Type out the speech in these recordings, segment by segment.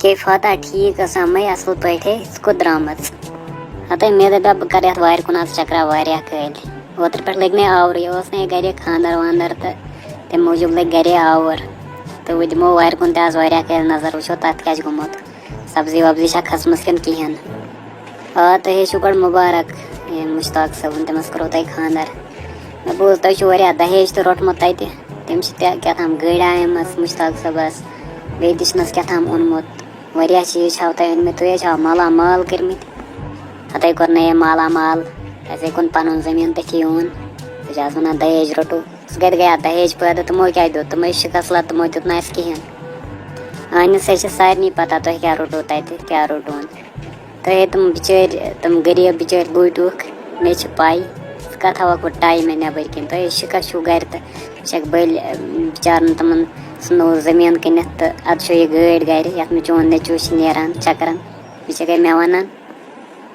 کے فاتح ٹھیک میں اصل پہ درامت ہتھے مے دپا بہ کر یتھ وارِ کن آز چکرا واریاہ کٲلۍ اوترٕ پٮ۪ٹھ لٔگۍ مےٚ آورٕے اوس نہٕ گرِ خاندر واندر تہٕ تمہِ موٗجوٗب لٔگۍ گرے آوُر تہٕ وۄنۍ دِمو وارِ کُن تہِ آز واریاہ کٲلۍ نظر وٕچھو تتھ کیٛاہ چھُ گوٚمُت سبزی وبزی چھا کھٔژمٕژ کِنہٕ کِہیٖنۍ آ تُہۍ ٲسِو گۄڈٕ مُبارک مُشتاق صٲبُن تٔمِس کوٚروٕ تۄہہِ خاندر مےٚ بوٗز تۄہہِ چھُو واریاہ دہیج تہِ روٚٹمُت تتہِ تٔمۍ چھِ تہِ کیٛاہ تام گٔرۍ آیمٕژ مُشتاق صٲبس بیٚیہِ تہِ چھُنس کیٛاہ تام اوٚنمُت واریاہ چیٖز چھَو تۄہہِ أنمٕتۍ تُہۍ حظ چھَو مالا مال کٔرمٕتۍ ہتَے کوٚر نہٕ أمۍ مالا مال اَسے کوٚن پنُن زٔمیٖن تٔتھی اوٚن ژٕ چھِ آز ونان دہیج روٚٹوٗ سُہ کتہِ گٔیا دہیج پٲدٕ تِمو کیٛاہ دیُت تِمے شِکس لد تِمو دیُت نہٕ اَسہِ کِہیٖنۍ أہنِس ہے چھِ سارنٕے پتہ تۄہہِ کیٛاہ روٚٹوٕ تتہِ کیٛاہ روٚٹوُن تُہۍ ہے تِم بِچٲرۍ تِم غریٖب بِچٲرۍ لوٗٹۍوُکھ مےٚ چھِ پَے ژٕ کَتھ ہاوکھ وۄنۍ ٹایمہِ نٮ۪بٕرۍ کِنۍ تۄہہِ ہے شِکس چھُو گرِ تہٕ ژٕ چھَکھ بٔلۍ بِچارن تِمن ژھٕنو زٔمیٖن کٕنِتھ تہٕ اَدٕ چھو یہِ گٲڑۍ گرِ یتھ منٛز چون نیٚچوٗ چھِ نیران چکرن یہِ چھَکھے مےٚ ونان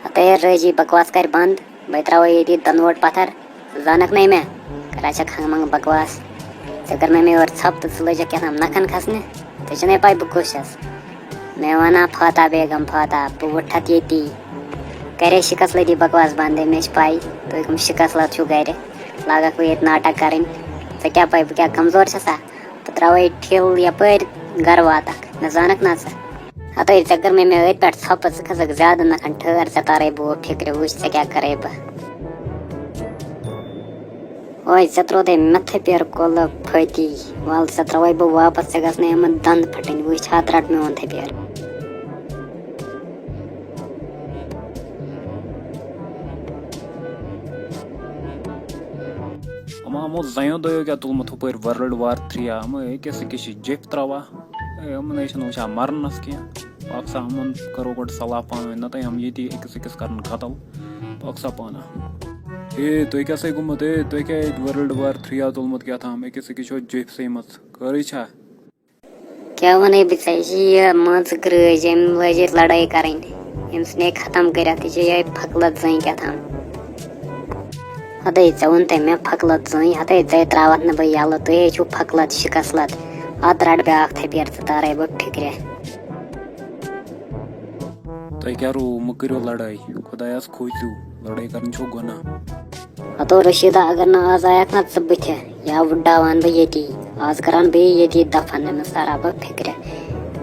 ہتَے رٲجی بکواس کر بنٛد بہٕ تراوے ییٚتی دنہٕ ووٹ پتھر ژٕ زانکھ نَے مےٚ کران چھکھ ہنٛگ منٛگ بکواس ژےٚ کٔر مےٚ یورٕ ژھۄپ تہٕ ژٕ لٲجکھ کیٛاہ تام نکھن کھسنہِ ژےٚ چھے پاے بہٕ کُس چھس مےٚ ونان فاتح بیگم فاتح بہٕ وٕٹھتھ ییٚتی کرے شِکس لٔدی بکواس بنٛد مےٚ چھِ پاے تُہۍ کٕم شِکس لد چھِو گرِ لاگکھ بہٕ ییٚتہِ ناٹک کرٕنۍ ژےٚ کیٛاہ پاے بہٕ کیٛاہ کمزور چھسا بہٕ تراوے ٹھل یپٲرۍ گرٕ واتکھ مےٚ زانکھ نا ژٕ ہتَے ژےٚ کٔر مےٚ أتھۍ پٮ۪ٹھ ژھۄپہٕ ژٕ کھسکھ زیادٕ نکھن ٹھٔہر ژےٚ تارے بہٕ فِکرِ وٕچھ ژےٚ کیٛاہ کرے بہٕ اوے ژےٚ ترووتھے مٮ۪تھٕ پٮ۪ر کۄلہٕ پھٔتی وَلہٕ ژےٚ تراوے بہٕ واپس ژےٚ گژھنَے یِمن دنٛد پھٕٹٕنۍ وٕچھ ہتھ رٹ میون تھپٮ۪ر یِمو زنٛیو دۄیو کیٛاہ تُلمُت ہُپٲرۍ وٲلڈ وار 3 یِم أکِس أکِس چھِ جیٚپۍ تراوان یِمنٕے چھِنہٕ وٕچھان مرنس کینٛہہ پاکسا یِمن کرو گۄڈٕ صلاح پانہٕ ؤنۍ نتہٕ یِم ییٚتی أکِس أکِس کرن قتل پاکسا پانہٕ تُہۍ کیٛاہ سا گوٚمُت تُہۍ کیٛاہ ییٚتہِ وٲلڈ وار 3 تُلمُت کیٛاہ تام أکِس أکِس چھو جیٚپۍ سٔیمٕژ خٲرٕے چھا کیٛاہ وَنَے بہٕ ژےٚ یہِ چھِ یہِ مان ژٕ گرٛٲج أمۍ لٲج ییٚتہِ لڑٲے کَرٕنۍ أمۍ ژھٕنے ختم کٔرِتھ یہِ چھِ یِہوٚے پھکلت زٔنۍ کیٛاہ تام ہتَے ژےٚ ووٚنتھے مےٚ پھکلت زٔنۍ ہتَے ژےٚ تراوتھ نہٕ بہٕ یَلہٕ تُہۍ ہے چھِو پھکلت شِکس لد اَدٕ رٹ بیٛاکھ تھپٮ۪ر ژٕ تارے بہٕ فِکرِ تۄہہِ کیٛاہ روٗ مہٕ کٔرِو لڑٲے خۄدایس کھوٗژِو لڑٲے کرٕنۍ چھو گۄناہ ہتو رشیٖدا اگر نہٕ آز آیکھ نا ژٕ بٕتھِ یا وٕڈاوان بہٕ ییٚتی آز کران بیٚیہِ ییٚتی دفن أمِس تارا بہٕ فِکرِ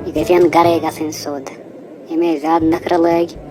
یہِ گژھِ ہن گرے گژھٕنۍ سیوٚد ییٚمے زیادٕ نخرٕ لٲگۍ